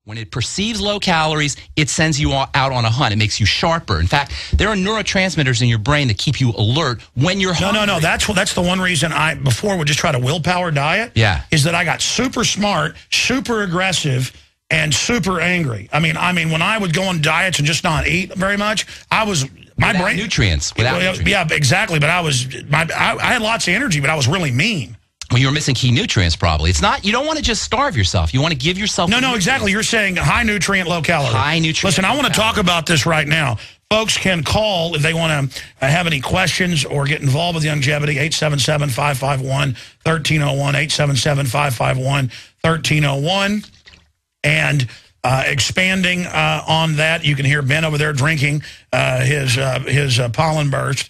When it perceives low calories, it sends you out on a hunt. It makes you sharper. In fact, there are neurotransmitters in your brain that keep you alert when you're hungry. No. That's the one reason I, before, would just try to willpower diet. Yeah. Is that I got super smart, super aggressive, and super angry. I mean, when I would go on diets and just not eat very much, my brain... nutrients. Yeah, exactly. But I had lots of energy, but I was really mean. Well, you were missing key nutrients, probably. It's not. You don't want to just starve yourself. You want to give yourself. No, exactly. You're saying high nutrient, low calorie. High nutrient. Listen, I want to talk about this right now. Folks can call if they want to have any questions or get involved with longevity. 877-551-1301. 877-551-1301. And expanding on that, you can hear Ben over there drinking his pollen burst.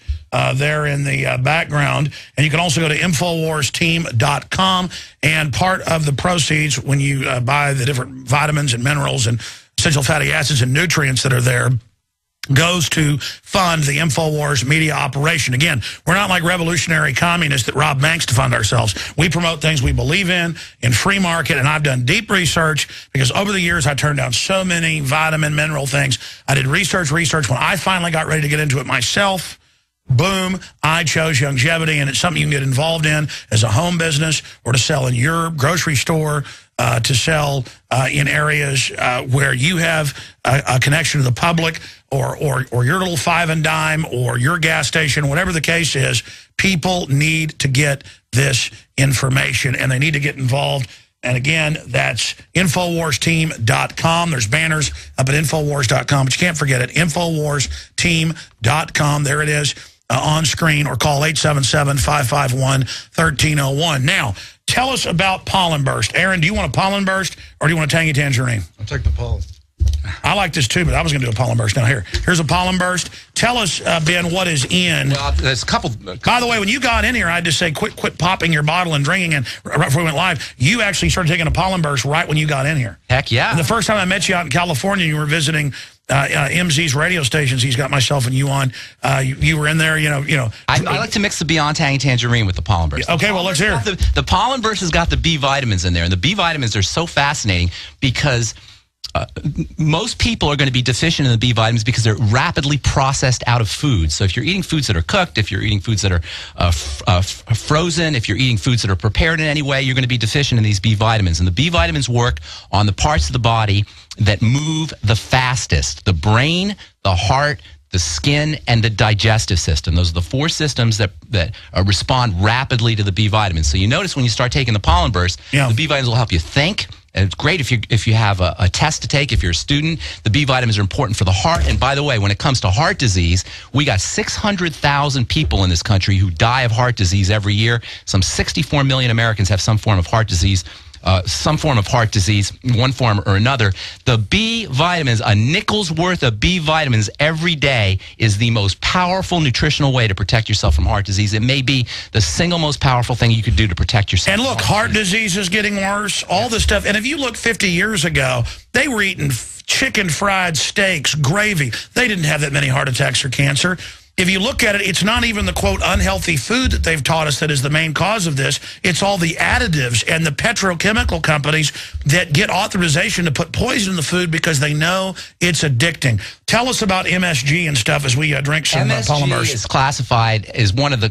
There in the background. And you can also go to InfoWarsTeam.com. And part of the proceeds when you buy the different vitamins and minerals and essential fatty acids and nutrients that are there goes to fund the InfoWars media operation. Again, we're not like revolutionary communists that rob banks to fund ourselves. We promote things we believe in free market, and I've done deep research because over the years I turned down so many vitamin, mineral things. I did research. When I finally got ready to get into it myself, boom, I chose longevity, and it's something you can get involved in as a home business or to sell in your grocery store, to sell in areas where you have a connection to the public or your little five and dime or your gas station, whatever the case is. People need to get this information, and they need to get involved. And again, that's InfoWarsTeam.com. There's banners up at InfoWars.com, but you can't forget it, InfoWarsTeam.com. There it is. On screen, or call 877-551-1301. Now, tell us about pollen burst. Aaron, do you want a pollen burst or do you want a tangy tangerine? I'll take the pollen. I like this too, but I was going to do a pollen burst. Now, here's a pollen burst. Tell us, Ben, what is in. Well, there's a couple. By the way, when you got in here, I had to say, quit popping your bottle and drinking. And right before we went live, you actually started taking a pollen burst right when you got in here. Heck yeah. And the first time I met you out in California, you were visiting MZ's radio stations. He's got myself and you on. You were in there, you know. I like to mix the Beyond Tangy Tangerine with the pollen burst. Okay, well, let's hear. The pollen burst has got the B vitamins in there, and the B vitamins are so fascinating because most people are going to be deficient in the B vitamins because they're rapidly processed out of food. So if you're eating foods that are cooked, if you're eating foods that are frozen, if you're eating foods that are prepared in any way, you're going to be deficient in these B vitamins. And the B vitamins work on the parts of the body that move the fastest: the brain, the heart, the skin, and the digestive system. Those are the four systems that respond rapidly to the B vitamins. So you notice when you start taking the pollen burst, the B vitamins will help you think. And it's great if you have a test to take, if you're a student. The B vitamins are important for the heart. And by the way, when it comes to heart disease, we got 600,000 people in this country who die of heart disease every year. Some 64 million Americans have some form of heart disease. One form or another. The B vitamins, a nickel's worth of B vitamins every day, is the most powerful nutritional way to protect yourself from heart disease. It may be the single most powerful thing you could do to protect yourself. And look, heart disease is getting worse, all this stuff. And if you look 50 years ago, they were eating chicken fried steaks, gravy. They didn't have that many heart attacks or cancer. If you look at it, it's not even the, quote, unhealthy food that they've taught us that is the main cause of this. It's all the additives and the petrochemical companies that get authorization to put poison in the food because they know it's addicting. Tell us about MSG and stuff as we drink some pollen burst. MSG is classified as one of the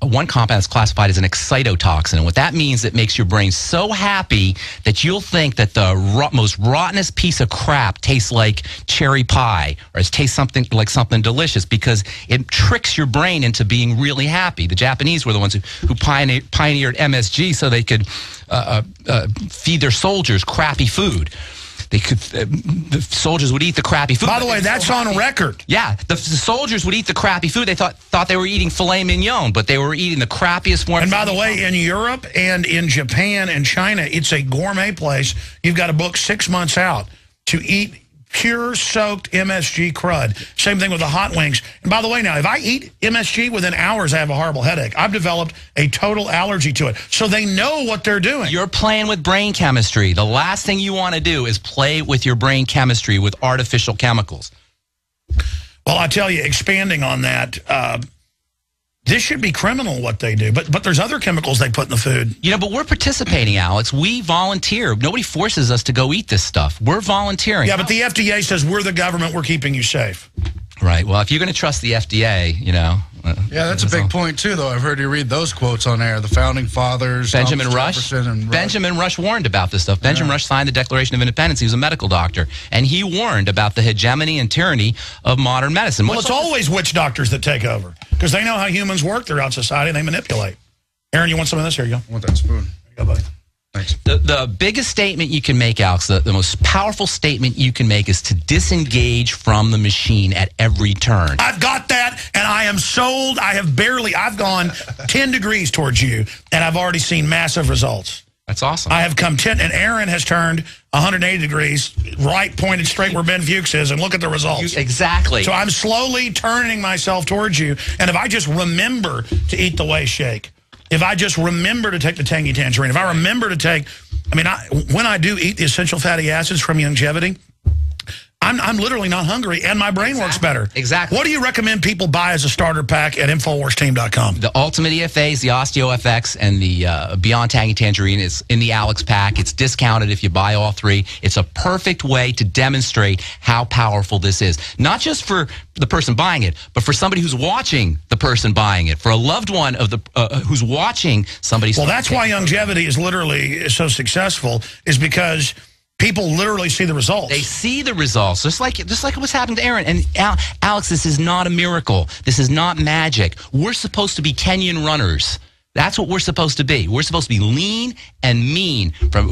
one compound is classified as an excitotoxin. And what that means, it makes your brain so happy that you'll think that the most rottenest piece of crap tastes like cherry pie, or it tastes something like something delicious, because it tricks your brain into being really happy. The Japanese were the ones who pioneered MSG so they could feed their soldiers crappy food. The soldiers would eat the crappy food. By the way, that's on record. Yeah, the soldiers would eat the crappy food. They thought they were eating filet mignon, but they were eating the crappiest one. And by the way, in Europe and in Japan and China, it's a gourmet place. You've got to book 6 months out to eat pure soaked MSG crud. Same thing with the hot wings. And by the way, now, if I eat MSG within hours, I have a horrible headache. I've developed a total allergy to it. So they know what they're doing. You're playing with brain chemistry. The last thing you want to do is play with your brain chemistry with artificial chemicals. Well, I tell you, expanding on that, This should be criminal what they do, but there's other chemicals they put in the food. You know, but we're participating, Alex. We volunteer. Nobody forces us to go eat this stuff. We're volunteering. Yeah, but the FDA says we're the government. We're keeping you safe. Right. Well, if you're going to trust the FDA, you know. Yeah, that's a big point, too, though. I've heard you read those quotes on air. The founding fathers, Benjamin Rush. Benjamin Rush warned about this stuff. Benjamin Rush signed the Declaration of Independence. He was a medical doctor. And he warned about the hegemony and tyranny of modern medicine. Well, it's always witch doctors that take over because they know how humans work throughout society and they manipulate. Aaron, you want some of this? Here you go. I want that spoon. Here you go, buddy. Thanks. The biggest statement you can make, Alex, the most powerful statement you can make is to disengage from the machine at every turn. I've got that, and I am sold. I've gone 10 degrees towards you, and I've already seen massive results. That's awesome. I have come 10, and Aaron has turned 180 degrees, right, pointed straight where Ben Fuchs is, and look at the results. Exactly. So I'm slowly turning myself towards you, and if I just remember to eat the whey shake, if I just remember to take the tangy tangerine, if I remember to take, when I do eat the essential fatty acids from longevity, I'm literally not hungry, and my brain works better. Exactly. What do you recommend people buy as a starter pack at InfoWarsTeam.com? The Ultimate EFAs, the OsteoFX, and the Beyond Tangy Tangerine is in the Alex pack. It's discounted if you buy all three. It's a perfect way to demonstrate how powerful this is. Not just for the person buying it, but for somebody who's watching the person buying it, for a loved one of the who's watching somebody. Well, that's why longevity is literally so successful, is because people literally see the results. They see the results, just like what's happened to Aaron. And Alex, this is not a miracle. This is not magic. We're supposed to be Kenyan runners. That's what we're supposed to be. We're supposed to be lean and mean. From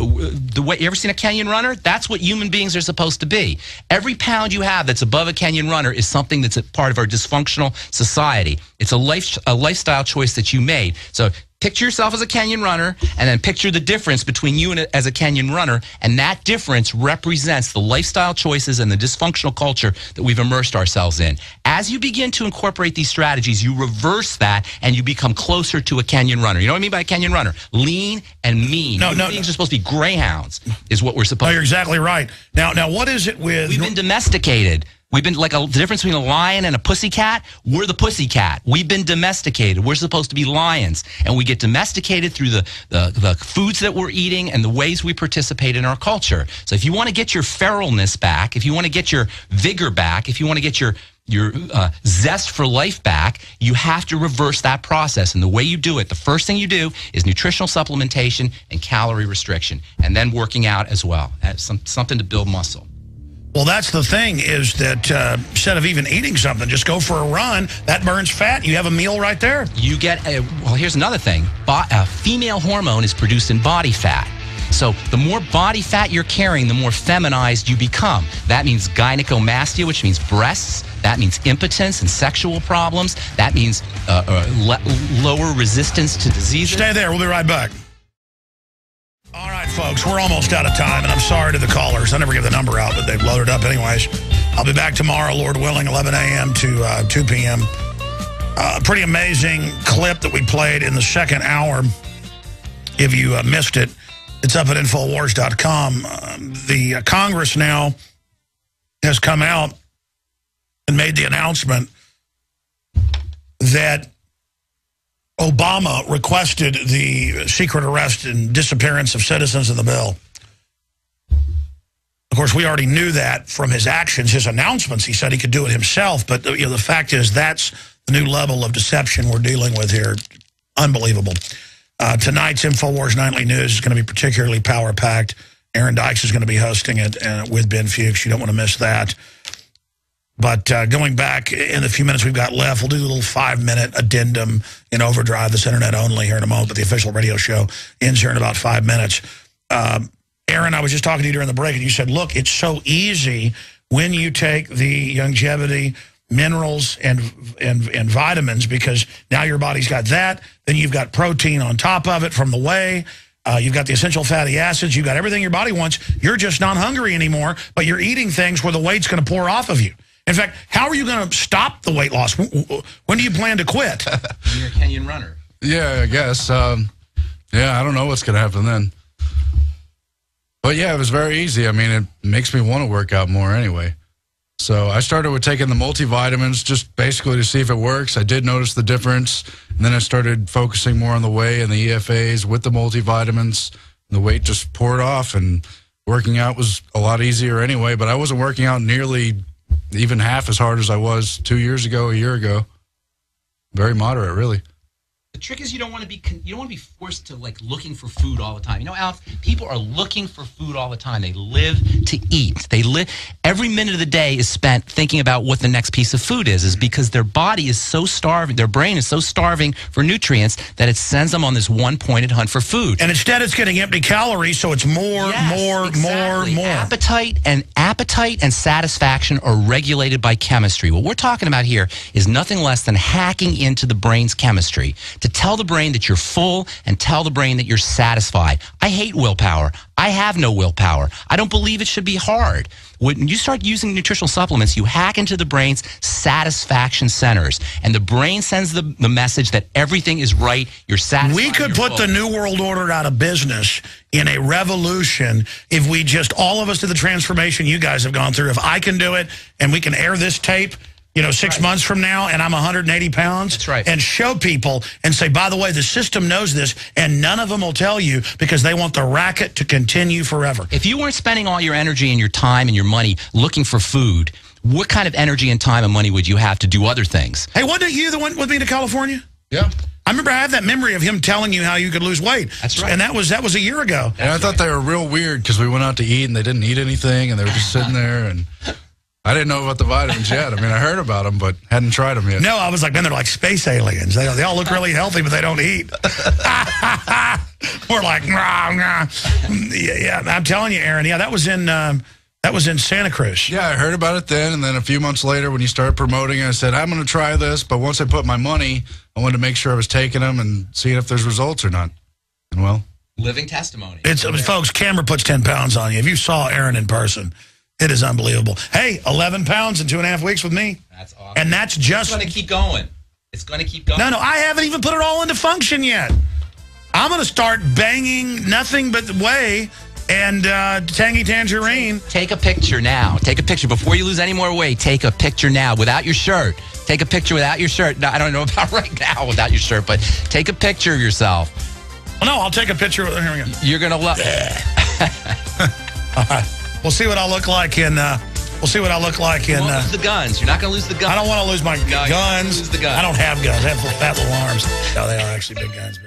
the way, you ever seen a Kenyan runner? That's what human beings are supposed to be. Every pound you have that's above a Kenyan runner is something that's a part of our dysfunctional society. It's a lifestyle choice that you made. So picture yourself as a Kenyan runner, and then picture the difference between you and as a Kenyan runner, and that difference represents the lifestyle choices and the dysfunctional culture that we've immersed ourselves in. As you begin to incorporate these strategies, you reverse that, and you become closer to a Kenyan runner. You know what I mean by a Kenyan runner? Lean and mean. No, beings are supposed to be greyhounds, is what we're supposed to. No, you're exactly right. Now, what is it with... We've been domesticated. We've been like the difference between a lion and a pussycat. We're the pussycat. We've been domesticated. We're supposed to be lions, and we get domesticated through the foods that we're eating and the ways we participate in our culture. So if you want to get your feralness back, if you want to get your vigor back, if you want to get your zest for life back, you have to reverse that process. And the way you do it, the first thing you do is nutritional supplementation and calorie restriction, and then working out as well. Something to build muscle. Well, that's the thing, is that instead of even eating something, just go for a run. That burns fat. You have a meal right there. You get well, here's another thing. A female hormone is produced in body fat. So the more body fat you're carrying, the more feminized you become. That means gynecomastia, which means breasts. That means impotence and sexual problems. That means lower resistance to diseases. Stay there. We'll be right back. All right, folks, we're almost out of time, and I'm sorry to the callers. I never give the number out, but they've loaded up anyways. I'll be back tomorrow, Lord willing, 11 a.m. to 2 p.m. Pretty amazing clip that we played in the second hour. If you missed it, it's up at Infowars.com. The Congress now has come out and made the announcement that Obama requested the secret arrest and disappearance of citizens in the bill. Of course, we already knew that from his actions, his announcements. He said he could do it himself, but the fact is that's the new level of deception we're dealing with here. Unbelievable. Tonight's InfoWars Nightly News is going to be particularly power-packed. Aaron Dykes is going to be hosting it with Ben Fuchs. You don't want to miss that. But going back in the few minutes we've got left, we'll do a little 5-minute addendum in Overdrive, this internet only here in a moment, but the official radio show ends here in about 5 minutes. Aaron, I was just talking to you during the break, and you said, look, it's so easy when you take the longevity minerals and vitamins, because now your body's got that, then you've got protein on top of it from the whey, you've got the essential fatty acids, you've got everything your body wants, you're just not hungry anymore, but you're eating things where the weight's going to pour off of you. In fact, how are you going to stop the weight loss? When do you plan to quit? You're a Kenyan runner. Yeah, I guess. Yeah, I don't know what's going to happen then. But yeah, it was very easy. I mean, it makes me want to work out more anyway. So I started with taking the multivitamins just basically to see if it works. I did notice the difference. And then I started focusing more on the whey and the EFAs with the multivitamins. The weight just poured off, and working out was a lot easier anyway. But I wasn't working out nearly even half as hard as I was 2 years ago, a year ago. Very moderate, really. The trick is you don't want to be forced to like looking for food all the time. You know, Alex, people are looking for food all the time. They live to eat. Every minute of the day is spent thinking about what the next piece of food is because their body is so starving, their brain is so starving for nutrients that it sends them on this one-pointed hunt for food. And instead it's getting empty calories, so it's more. Appetite and satisfaction are regulated by chemistry. What we're talking about here is nothing less than hacking into the brain's chemistry to tell the brain that you're full and tell the brain that you're satisfied. I hate willpower. I have no willpower. I don't believe it should be hard. When you start using nutritional supplements, you hack into the brain's satisfaction centers, and the brain sends the message that everything is right, you're satisfied. We could put the New World Order out of business in a revolution if we just, all of us, did the transformation you guys have gone through. If I can do it, and we can air this tape, 6 months from now, and I'm 180 pounds. That's right. And show people and say, by the way, the system knows this, and none of them will tell you because they want the racket to continue forever. If you weren't spending all your energy and your time and your money looking for food, what kind of energy and time and money would you have to do other things? Hey, wasn't you the one with me to California? Yeah. I remember I have that memory of him telling you how you could lose weight. That's right. And that was a year ago. And I thought they were real weird because we went out to eat and they didn't eat anything and they were just sitting there, and I didn't know about the vitamins yet. I mean, I heard about them, but hadn't tried them yet. No, I was like, man, they're like space aliens. They all look really healthy, but they don't eat. We're like, nah, nah. Yeah, I'm telling you, Aaron. Yeah, that was in Santa Cruz. Yeah, I heard about it then, and then a few months later when you started promoting it, I said, I'm going to try this, but once I put my money, I wanted to make sure I was taking them and seeing if there's results or not. And well, living testimony. Folks, camera puts 10 pounds on you. If you saw Aaron in person, it is unbelievable. Hey, 11 pounds in 2.5 weeks with me. That's awesome. And that's just... It's going to keep going. It's going to keep going. No, I haven't even put it all into function yet. I'm going to start banging nothing but whey and tangy tangerine. Take a picture now. Take a picture. Before you lose any more weight, take a picture now without your shirt. Take a picture without your shirt. No, I don't know about right now without your shirt, but take a picture of yourself. Well, no, I'll take a picture. Here we go. You're going to love All right. We'll see what I look like in... You won't lose the guns. You're not going to lose the guns. I don't want to lose my guns. Lose the guns. I don't have guns. I have fat little arms. No, they are actually big guns. But